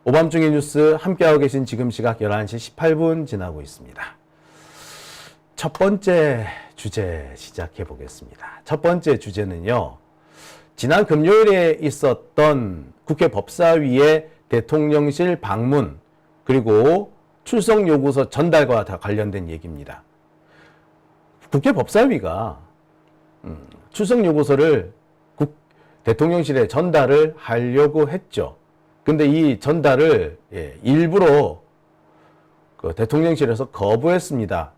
오밤중의 뉴스 함께하고 계신 지금 시각 11시 18분 지나고 있습니다. 첫 번째 주제 시작해 보겠습니다. 첫 번째 주제는요. 지난 금요일에 있었던 국회 법사위의 대통령실 방문 그리고 출석 요구서 전달과 다 관련된 얘기입니다. 국회 법사위가 출석 요구서를 대통령실에 전달을 하려고 했죠. 근데 이 전달을 일부러 대통령실에서 거부했습니다.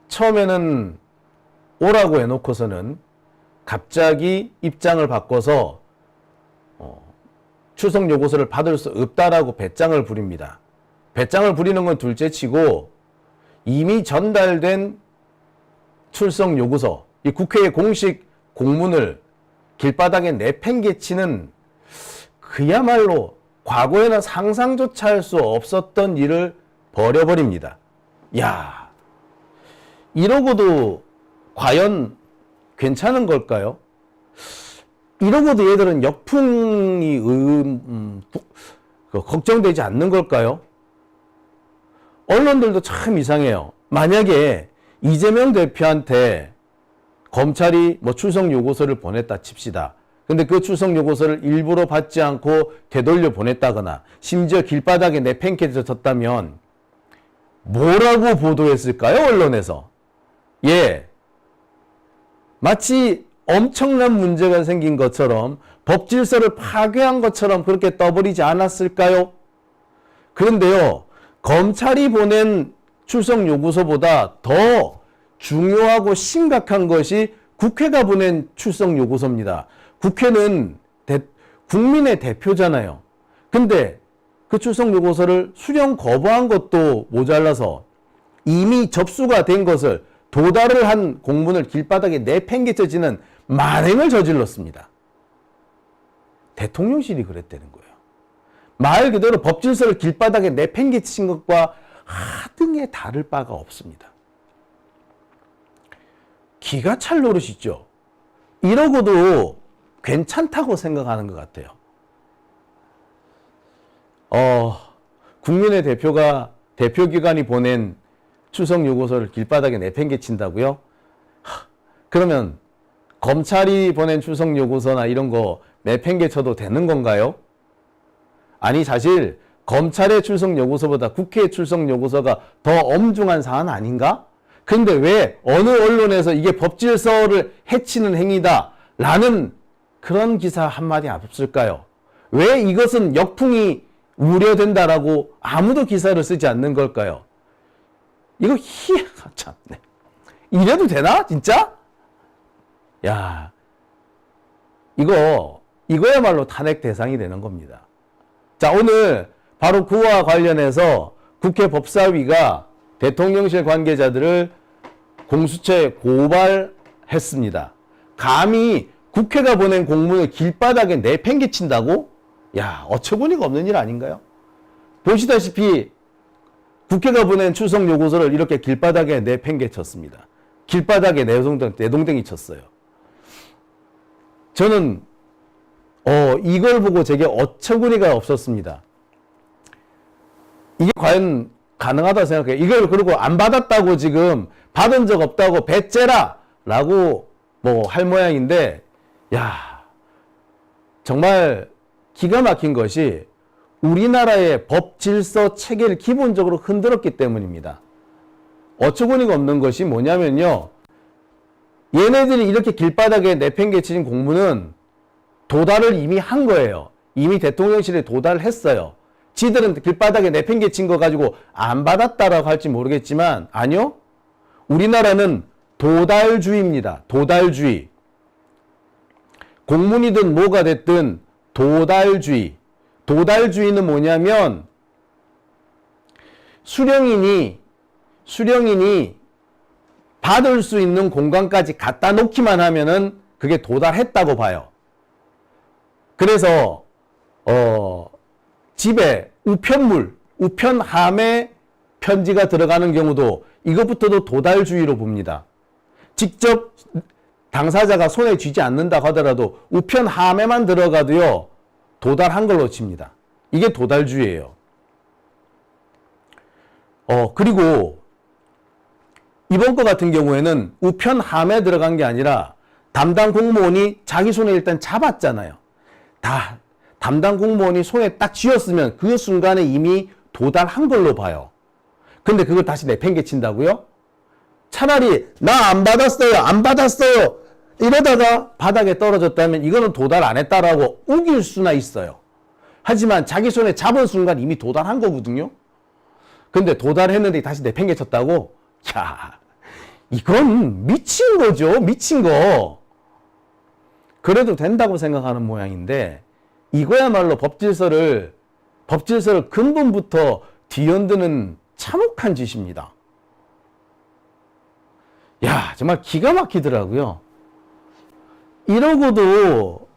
처음에는 오라고 해놓고서는 갑자기 입장을 바꿔서 출석 요구서를 받을 수 없다라고 배짱을 부립니다. 배짱을 부리는 건 둘째치고 이미 전달된 출석 요구서, 이 국회의 공식 공문을 길바닥에 내팽개치는 그야말로 과거에는 상상조차 할 수 없었던 일을 벌여버립니다. 야, 이러고도 과연 괜찮은 걸까요? 이러고도 얘들은 역풍이 걱정되지 않는 걸까요? 언론들도 참 이상해요. 만약에 이재명 대표한테 검찰이 출석 요구서를 보냈다 칩시다. 근데 그 출석 요구서를 일부러 받지 않고 되돌려 보냈다거나 심지어 길바닥에 내팽개쳐졌다면 뭐라고 보도했을까요? 언론에서. 마치 엄청난 문제가 생긴 것처럼 법 질서를 파괴한 것처럼 그렇게 떠버리지 않았을까요? 그런데요. 검찰이 보낸 출석 요구서보다 더 중요하고 심각한 것이 국회가 보낸 출석 요구서입니다. 국회는 국민의 대표잖아요. 근데 그 출석 요구서를 수령 거부한 것도 모자라서 이미 접수가 된 것을 도달을 한 공문을 길바닥에 내팽개쳐지는 만행을 저질렀습니다. 대통령실이 그랬다는 거예요. 말 그대로 법 질서를 길바닥에 내팽개친 것과 하등에 다를 바가 없습니다. 기가 찰 노릇이죠. 이러고도 괜찮다고 생각하는 것 같아요. 국민의 대표가 대표기관이 보낸 출석 요구서를 길바닥에 내팽개친다고요? 그러면 검찰이 보낸 출석 요구서나 이런 거 내팽개쳐도 되는 건가요? 아니 사실 검찰의 출석 요구서보다 국회의 출석 요구서가 더 엄중한 사안 아닌가? 근데 왜 어느 언론에서 이게 법질서를 해치는 행위다 라는 그런 기사 한마디 없을까요? 왜 이것은 역풍이 우려된다라고 아무도 기사를 쓰지 않는 걸까요? 이거 참네. 이래도 되나? 진짜? 야, 이거야말로 탄핵 대상이 되는 겁니다. 자, 오늘 바로 그와 관련해서 국회 법사위가 대통령실 관계자들을 공수처에 고발했습니다. 감히 국회가 보낸 공문을 길바닥에 내팽개친다고? 야, 어처구니가 없는 일 아닌가요? 보시다시피 국회가 보낸 출석 요구서를 이렇게 길바닥에 내팽개쳤습니다. 길바닥에 내동댕이 쳤어요. 저는 이걸 보고 제게 어처구니가 없었습니다. 이게 과연 가능하다 생각해요. 이걸 그리고 안 받았다고 지금 받은 적 없다고 배째라 라고 할 모양인데, 야, 정말 기가 막힌 것이 우리나라의 법 질서 체계를 기본적으로 흔들었기 때문입니다. 어처구니가 없는 것이 뭐냐면요. 얘네들이 이렇게 길바닥에 내팽개친 공문은 도달을 이미 한 거예요. 이미 대통령실에 도달을 했어요. 지들은 길바닥에 내팽개친 거 가지고 안 받았다라고 할지 모르겠지만 아니요. 우리나라는 도달주의입니다. 도달주의. 공문이든 뭐가 됐든 도달주의. 도달주의는 뭐냐면 수령인이 받을 수 있는 공간까지 갖다 놓기만 하면은 그게 도달했다고 봐요. 그래서 집에 우편함에 편지가 들어가는 경우도 이것부터도 도달주의로 봅니다. 직접 당사자가 손에 쥐지 않는다고 하더라도 우편함에만 들어가도요 도달한 걸로 칩니다. 이게 도달주의예요. 그리고 이번 거 같은 경우에는 우편 함에 들어간 게 아니라 담당 공무원이 자기 손에 일단 잡았잖아요. 다 담당 공무원이 손에 딱 쥐었으면 그 순간에 이미 도달한 걸로 봐요. 근데 그걸 다시 내팽개친다고요? 차라리 나 안 받았어요, 안 받았어요 이러다가 바닥에 떨어졌다면 이거는 도달 안 했다라고 우길 수나 있어요. 하지만 자기 손에 잡은 순간 이미 도달한 거거든요. 근데 도달했는데 다시 내팽개쳤다고? 야, 이건 미친 거죠. 미친 거. 그래도 된다고 생각하는 모양인데 이거야말로 법질서를 근본부터 뒤흔드는 참혹한 짓입니다. 야, 정말 기가 막히더라고요. 이러고도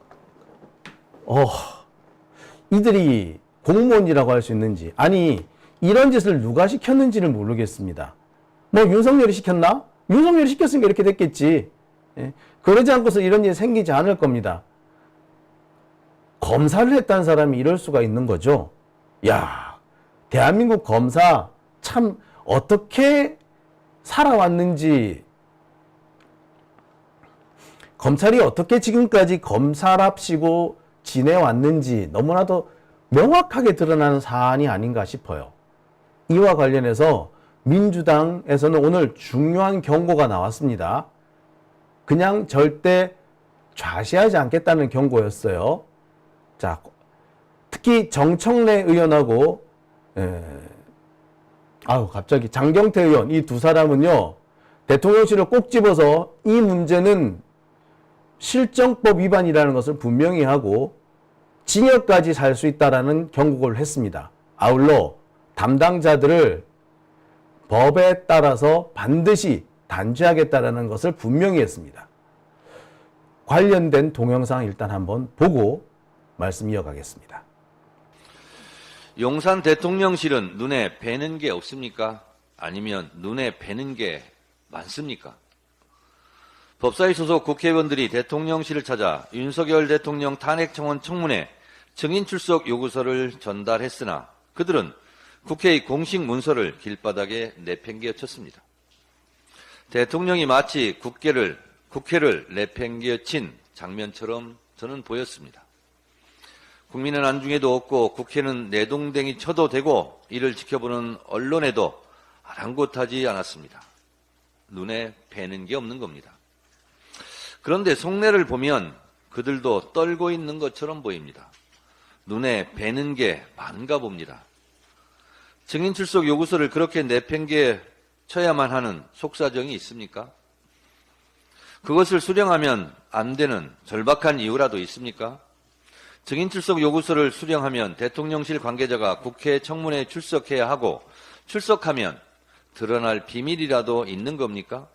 이들이 공무원이라고 할 수 있는지, 아니 이런 짓을 누가 시켰는지를 모르겠습니다. 뭐 윤석열이 시켰나? 윤석열이 시켰으니까 이렇게 됐겠지. 예? 그러지 않고서 이런 일이 생기지 않을 겁니다. 검사를 했다는 사람이 이럴 수가 있는 거죠. 야, 대한민국 검사 참 어떻게 살아왔는지, 검찰이 어떻게 지금까지 검사랍시고 지내왔는지 너무나도 명확하게 드러나는 사안이 아닌가 싶어요. 이와 관련해서 민주당에서는 오늘 중요한 경고가 나왔습니다. 그냥 절대 좌시하지 않겠다는 경고였어요. 자, 특히 정청래 의원하고 갑자기 장경태 의원, 이 두 사람은요, 대통령실을 꼭 집어서 이 문제는 실정법 위반이라는 것을 분명히 하고 징역까지 살 수 있다라는 경고를 했습니다. 아울러 담당자들을 법에 따라서 반드시 단죄하겠다라는 것을 분명히 했습니다. 관련된 동영상 일단 한번 보고 말씀 이어가겠습니다. 용산 대통령실은 눈에 뵈는 게 없습니까? 아니면 눈에 뵈는 게 많습니까? 법사위 소속 국회의원들이 대통령실을 찾아 윤석열 대통령 탄핵청원 청문회 증인 출석 요구서를 전달했으나 그들은 국회의 공식 문서를 길바닥에 내팽개쳤습니다. 대통령이 마치 국회를 내팽개친 장면처럼 저는 보였습니다. 국민은 안중에도 없고 국회는 내동댕이 쳐도 되고 이를 지켜보는 언론에도 아랑곳하지 않았습니다. 눈에 뵈는 게 없는 겁니다. 그런데 속내를 보면 그들도 떨고 있는 것처럼 보입니다. 눈에 뵈는 게 많은가 봅니다. 증인 출석 요구서를 그렇게 내팽개쳐야만 하는 속사정이 있습니까? 그것을 수령하면 안 되는 절박한 이유라도 있습니까? 증인 출석 요구서를 수령하면 대통령실 관계자가 국회 청문회에 출석해야 하고 출석하면 드러날 비밀이라도 있는 겁니까?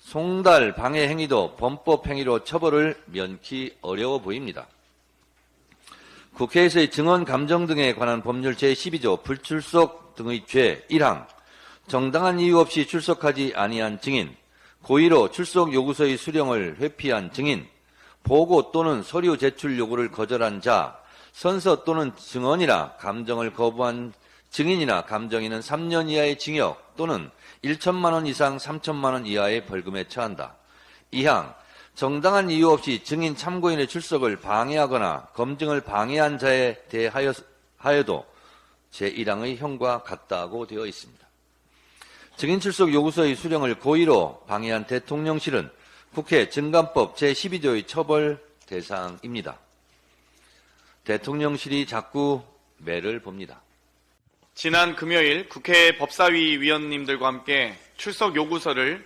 송달 방해 행위도 범법 행위로 처벌을 면키 어려워 보입니다. 국회에서의 증언 감정 등에 관한 법률 제12조 불출석 등의 죄 1항 정당한 이유 없이 출석하지 아니한 증인, 고의로 출석 요구서의 수령을 회피한 증인, 보고 또는 서류 제출 요구를 거절한 자, 선서 또는 증언이나 감정을 거부한 증인이나 감정인은 3년 이하의 징역 또는 1천만 원 이상 3천만 원 이하의 벌금에 처한다. 2항 정당한 이유 없이 증인 참고인의 출석을 방해하거나 검증을 방해한 자에 대하여도 제1항의 형과 같다고 되어 있습니다. 증인 출석 요구서의 수령을 고의로 방해한 대통령실은 국회 증감법 제12조의 처벌 대상입니다. 대통령실이 자꾸 매를 봅니다. 지난 금요일 국회 법사위 위원님들과 함께 출석 요구서를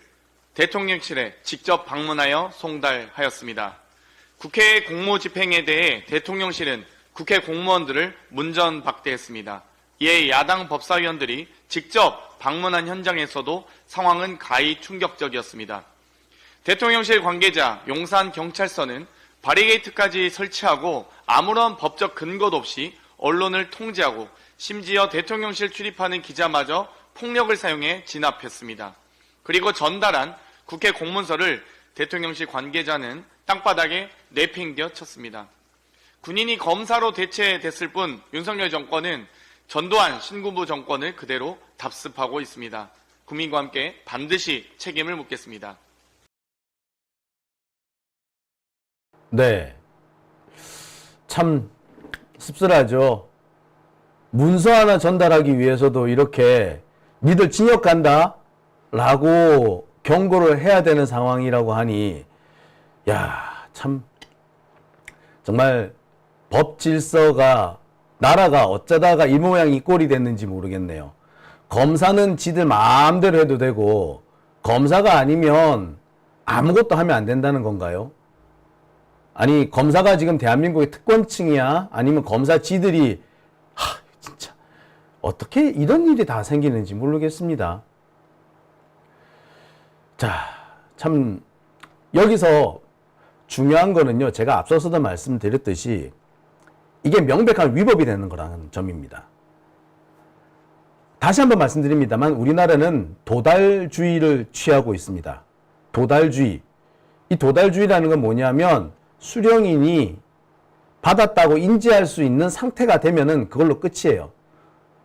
대통령실에 직접 방문하여 송달하였습니다. 국회 공무집행에 대해 대통령실은 국회 공무원들을 문전박대했습니다. 이에 야당 법사위원들이 직접 방문한 현장에서도 상황은 가히 충격적이었습니다. 대통령실 관계자 용산경찰서는 바리게이트까지 설치하고 아무런 법적 근거도 없이 언론을 통제하고 심지어 대통령실 출입하는 기자마저 폭력을 사용해 진압했습니다. 그리고 전달한 국회 공문서를 대통령실 관계자는 땅바닥에 내팽겨 쳤습니다. 군인이 검사로 대체됐을 뿐 윤석열 정권은 전두환 신군부 정권을 그대로 답습하고 있습니다. 국민과 함께 반드시 책임을 묻겠습니다. 네. 참 씁쓸하죠. 문서 하나 전달하기 위해서도 이렇게 니들 징역 간다 라고 경고를 해야 되는 상황이라고 하니, 야, 참 정말 법 질서가, 나라가 어쩌다가 이 모양 이 꼴이 됐는지 모르겠네요. 검사는 지들 마음대로 해도 되고 검사가 아니면 아무것도 하면 안 된다는 건가요? 아니, 검사가 지금 대한민국의 특권층이야? 아니면 검사 지들이, 진짜 어떻게 이런 일이 다 생기는지 모르겠습니다. 자, 참 여기서 중요한 거는요, 제가 앞서서도 말씀드렸듯이 이게 명백한 위법이 되는 거라는 점입니다. 다시 한번 말씀드립니다만 우리나라는 도달주의를 취하고 있습니다. 도달주의. 이 도달주의라는 건 뭐냐면 수령인이 받았다고 인지할 수 있는 상태가 되면은 그걸로 끝이에요.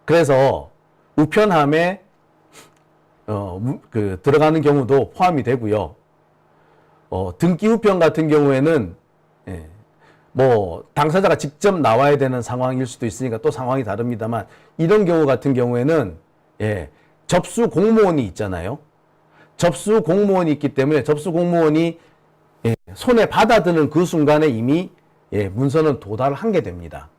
그래서 우편함에 들어가는 경우도 포함이 되고요. 등기 우편 같은 경우에는 뭐 당사자가 직접 나와야 되는 상황일 수도 있으니까 또 상황이 다릅니다만, 이런 경우 같은 경우에는 접수 공무원이 있잖아요. 접수 공무원이 있기 때문에 접수 공무원이 손에 받아드는 그 순간에 이미 문서는 도달한 게 됩니다.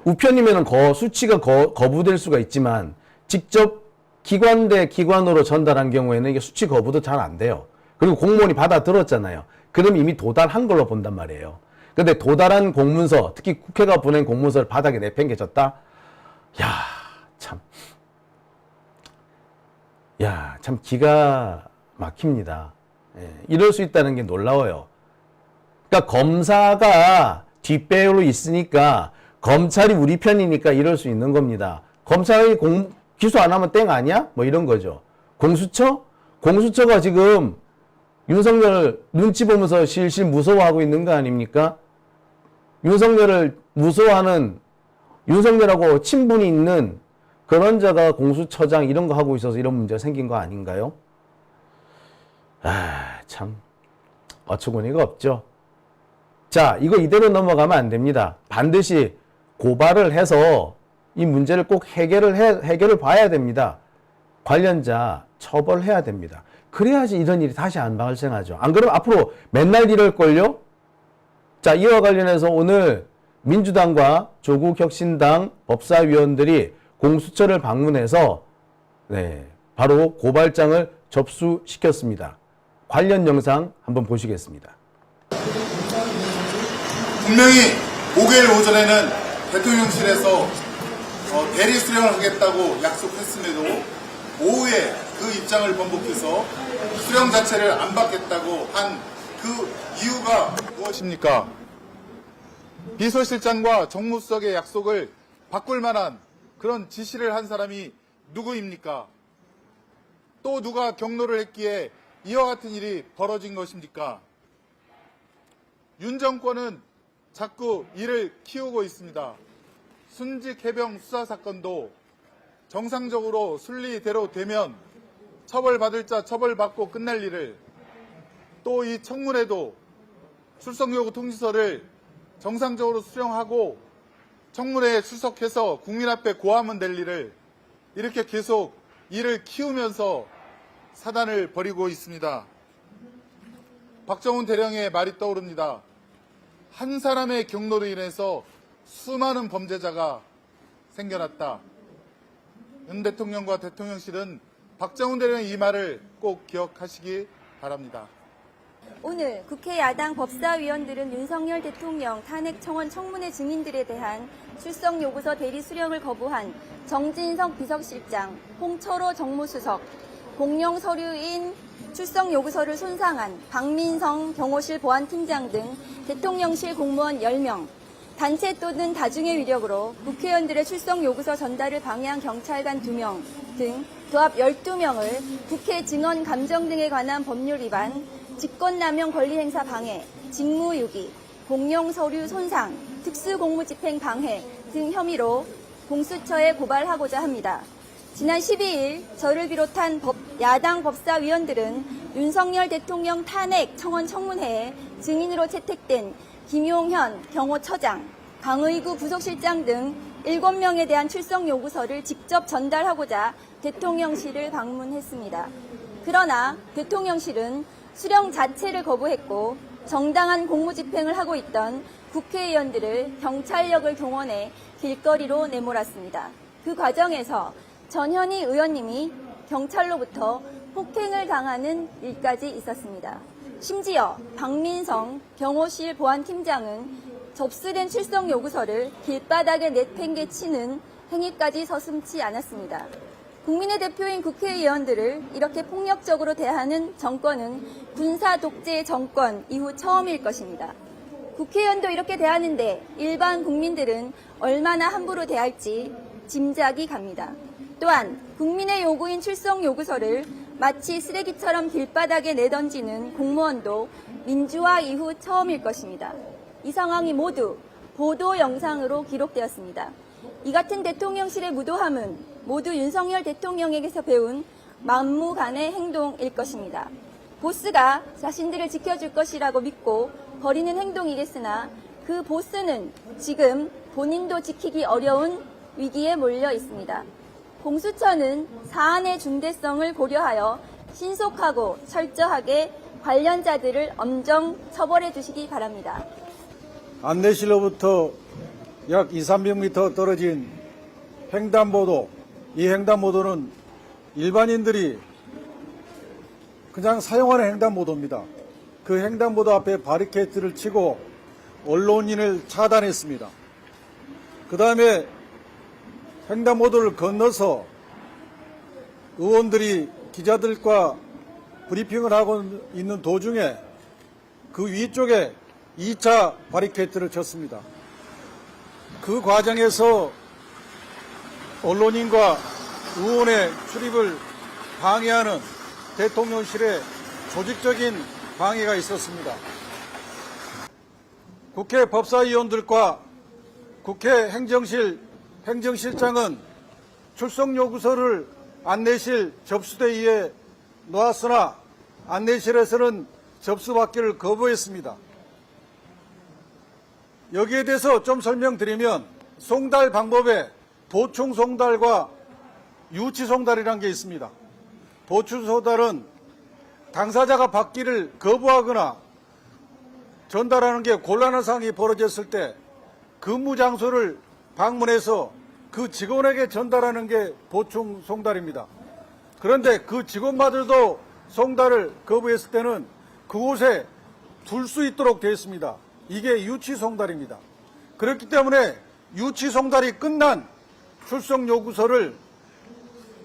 우편이면 수치가 거부될 수가 있지만 직접 기관 대 기관으로 전달한 경우에는 이게 수치 거부도 잘 안 돼요. 그리고 공무원이 받아들었잖아요. 그럼 이미 도달한 걸로 본단 말이에요. 근데 도달한 공문서, 특히 국회가 보낸 공문서를 바닥에 내팽개쳤다? 참 기가 막힙니다. 이럴 수 있다는 게 놀라워요. 그러니까 검사가 뒷배로 있으니까 검찰이 우리 편이니까 이럴 수 있는 겁니다. 검찰이 기소 안 하면 땡 아니야? 뭐 이런 거죠. 공수처? 공수처가 지금 윤석열 눈치 보면서 실실 무서워하고 있는 거 아닙니까? 윤석열을 무서워하는, 윤석열하고 친분이 있는 그런 자가 공수처장 이런 거 하고 있어서 이런 문제가 생긴 거 아닌가요? 참 어처구니가 없죠. 자, 이거 이대로 넘어가면 안 됩니다. 반드시 고발을 해서 이 문제를 꼭 해결을 봐야 됩니다. 관련자 처벌해야 됩니다. 그래야지 이런 일이 다시 안 발생하죠. 안 그러면 앞으로 맨날 이럴걸요? 자, 이와 관련해서 오늘 민주당과 조국혁신당 법사위원들이 공수처를 방문해서 바로 고발장을 접수시켰습니다. 관련 영상 한번 보시겠습니다. 분명히 목요일 오전에는 대통령실에서 대리 수령을 하겠다고 약속했음에도 오후에 그 입장을 번복해서 수령 자체를 안 받겠다고 한 그 이유가 무엇입니까? 비서실장과 정무수석의 약속을 바꿀 만한 그런 지시를 한 사람이 누구입니까? 또 누가 경로를 했기에 이와 같은 일이 벌어진 것입니까? 윤 정권은 자꾸 일을 키우고 있습니다. 순직 해병 수사 사건도 정상적으로 순리대로 되면 처벌받을 자 처벌받고 끝날 일을, 또 이 청문회도 출석요구 통지서를 정상적으로 수령하고 청문회에 출석해서 국민 앞에 고하면 될 일을 이렇게 계속 일을 키우면서 사단을 벌이고 있습니다. 박정훈 대령의 말이 떠오릅니다. 한 사람의 경로로 인해서 수많은 범죄자가 생겨났다. 윤 대통령과 대통령실은 박정훈 대령의 이 말을 꼭 기억하시기 바랍니다. 오늘 국회 야당 법사위원들은 윤석열 대통령 탄핵 청원 청문회 증인들에 대한 출석 요구서 대리 수령을 거부한 정진석 비서실장, 홍철호 정무수석, 공용 서류인 출석 요구서를 손상한 박민성 경호실 보안팀장 등 대통령실 공무원 10명, 단체 또는 다중의 위력으로 국회의원들의 출석 요구서 전달을 방해한 경찰관 2명 등 도합 12명을 국회 증언 감정 등에 관한 법률 위반, 직권남용 권리행사 방해, 직무유기, 공용서류 손상, 특수공무집행 방해 등 혐의로 공수처에 고발하고자 합니다. 지난 12일 저를 비롯한 야당 법사위원들은 윤석열 대통령 탄핵 청원 청문회에 증인으로 채택된 김용현 경호처장, 강의구 부속실장 등 7명에 대한 출석 요구서를 직접 전달하고자 대통령실을 방문했습니다. 그러나 대통령실은 수령 자체를 거부했고 정당한 공무집행을 하고 있던 국회의원들을 경찰력을 동원해 길거리로 내몰았습니다. 그 과정에서 전현희 의원님이 경찰로부터 폭행을 당하는 일까지 있었습니다. 심지어 박민성 경호실 보안팀장은 접수된 출석 요구서를 길바닥에 내팽개치는 행위까지 서슴지 않았습니다. 국민의 대표인 국회의원들을 이렇게 폭력적으로 대하는 정권은 군사 독재 정권 이후 처음일 것입니다. 국회의원도 이렇게 대하는데 일반 국민들은 얼마나 함부로 대할지 짐작이 갑니다. 또한 국민의 요구인 출석 요구서를 마치 쓰레기처럼 길바닥에 내던지는 공무원도 민주화 이후 처음일 것입니다. 이 상황이 모두 보도 영상으로 기록되었습니다. 이 같은 대통령실의 무도함은 모두 윤석열 대통령에게서 배운 막무가내 행동일 것입니다. 보스가 자신들을 지켜줄 것이라고 믿고 벌이는 행동이겠으나 그 보스는 지금 본인도 지키기 어려운 위기에 몰려 있습니다. 공수처는 사안의 중대성을 고려하여 신속하고 철저하게 관련자들을 엄정 처벌해 주시기 바랍니다. 안내실로부터 약 200~300m 떨어진 횡단보도, 이 횡단보도는 일반인들이 그냥 사용하는 횡단보도입니다. 그 횡단보도 앞에 바리케이트를 치고 언론인을 차단했습니다. 그 다음에 횡단보도를 건너서 의원들이 기자들과 브리핑을 하고 있는 도중에 그 위쪽에 2차 바리케이트를 쳤습니다. 그 과정에서 언론인과 의원의 출입을 방해하는 대통령실의 조직적인 방해가 있었습니다. 국회 법사위원들과 국회 행정실장은 출석 요구서를 안내실 접수대에 놓았으나 안내실에서는 접수받기를 거부했습니다. 여기에 대해서 좀 설명드리면 송달 방법에 보충 송달과 유치 송달이라는 게 있습니다. 보충 송달은 당사자가 받기를 거부하거나 전달하는 게 곤란한 상황이 벌어졌을 때 근무 장소를 방문해서 그 직원에게 전달하는 게 보충 송달입니다. 그런데 그 직원마저도 송달을 거부했을 때는 그곳에 둘 수 있도록 되어 있습니다. 이게 유치 송달입니다. 그렇기 때문에 유치 송달이 끝난 출석 요구서를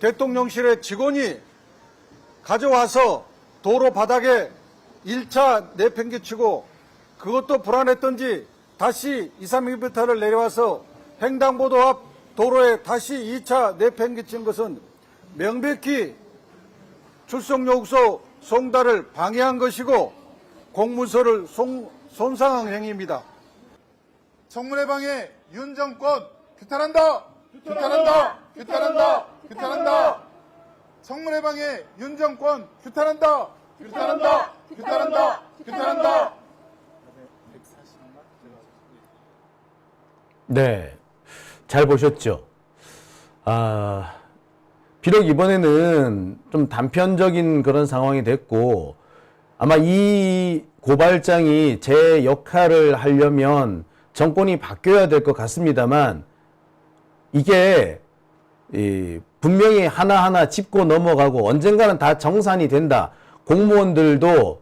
대통령실의 직원이 가져와서 도로 바닥에 1차 내팽개치고 그것도 불안했던지 다시 2~300m를 내려와서 횡단보도 앞 도로에 다시 2차 내팽개친 것은 명백히 출석 요구서 송달을 방해한 것이고 공문서를 손상한 행위입니다. 청문회 방해 윤 정권 규탄한다! 규탄한다! 규탄한다! 규탄한다! 청문회 방해 윤 정권 규탄한다! 규탄한다! 규탄한다! 규탄한다! 네, 잘 보셨죠? 비록 이번에는 좀 단편적인 그런 상황이 됐고 아마 이 고발장이 제 역할을 하려면 정권이 바뀌어야 될 것 같습니다만 이게 분명히 하나하나 짚고 넘어가고 언젠가는 다 정산이 된다. 공무원들도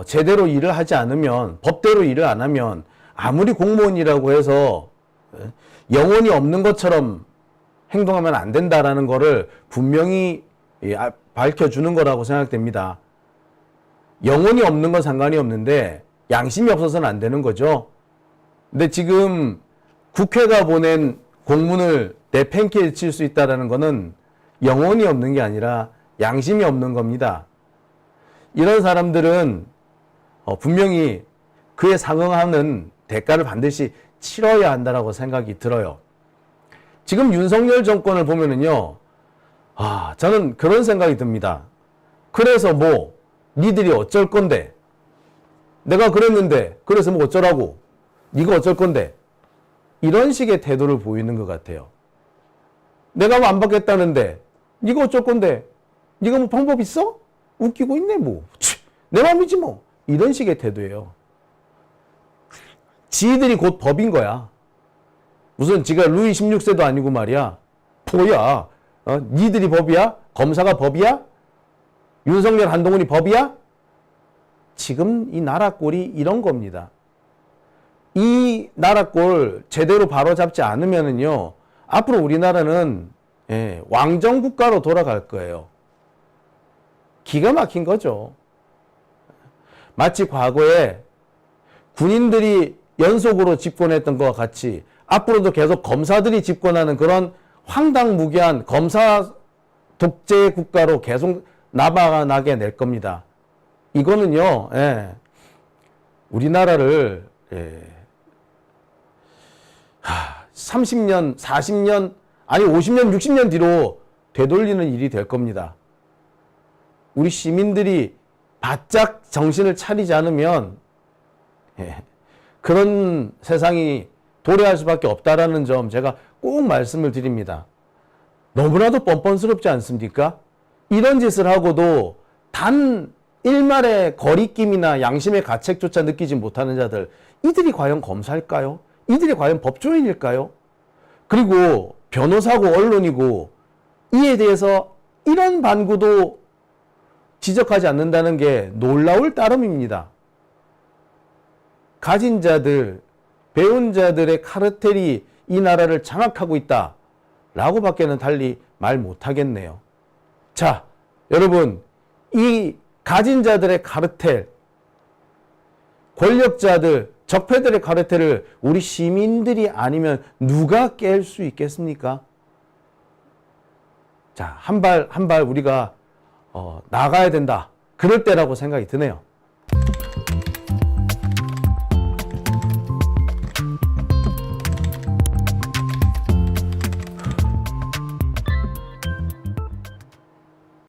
제대로 일을 하지 않으면 법대로 일을 안 하면 아무리 공무원이라고 해서 영혼이 없는 것처럼 행동하면 안 된다라는 거를 분명히 밝혀주는 거라고 생각됩니다. 영혼이 없는 건 상관이 없는데 양심이 없어서는 안 되는 거죠. 근데 지금 국회가 보낸 공문을 내팽개칠 수 있다는 거는 영혼이 없는 게 아니라 양심이 없는 겁니다. 이런 사람들은 분명히 그에 상응하는 대가를 반드시 치러야 한다라고 생각이 들어요. 지금 윤석열 정권을 보면은요, 저는 그런 생각이 듭니다. 그래서 뭐 니들이 어쩔 건데, 내가 그랬는데 그래서 뭐 어쩌라고, 니가 어쩔 건데, 이런 식의 태도를 보이는 것 같아요. 내가 뭐 안 받겠다는데 니가 어쩔 건데, 니가 뭐 방법 있어? 웃기고 있네 뭐, 내 맘이지 뭐, 이런 식의 태도예요. 지들이 곧 법인 거야. 무슨 지가 루이 16세도 아니고 말이야. 뭐야? 니들이 법이야? 검사가 법이야? 윤석열, 한동훈이 법이야? 지금 이 나라 꼴이 이런 겁니다. 이 나라 꼴 제대로 바로잡지 않으면은요, 앞으로 우리나라는 왕정 국가로 돌아갈 거예요. 기가 막힌 거죠. 마치 과거에 군인들이 연속으로 집권했던 것과 같이 앞으로도 계속 검사들이 집권하는 그런 황당무계한 검사 독재 국가로 계속 나아가게 낼 겁니다. 이거는요, 우리나라를 30년, 40년, 아니 50년, 60년 뒤로 되돌리는 일이 될 겁니다. 우리 시민들이 바짝 정신을 차리지 않으면 그런 세상이 도래할 수밖에 없다라는 점 제가 꼭 말씀을 드립니다. 너무나도 뻔뻔스럽지 않습니까? 이런 짓을 하고도 단 일말의 거리낌이나 양심의 가책조차 느끼지 못하는 자들, 이들이 과연 검사일까요? 이들이 과연 법조인일까요? 그리고 변호사고 언론이고 이에 대해서 이런 반구도 지적하지 않는다는 게 놀라울 따름입니다. 가진 자들, 배운 자들의 카르텔이 이 나라를 장악하고 있다 라고 밖에는 달리 말 못하겠네요. 자, 여러분, 이 가진 자들의 카르텔, 권력자들, 적폐들의 카르텔을 우리 시민들이 아니면 누가 깰 수 있겠습니까? 자, 한 발 우리가 나가야 된다. 그럴 때라고 생각이 드네요.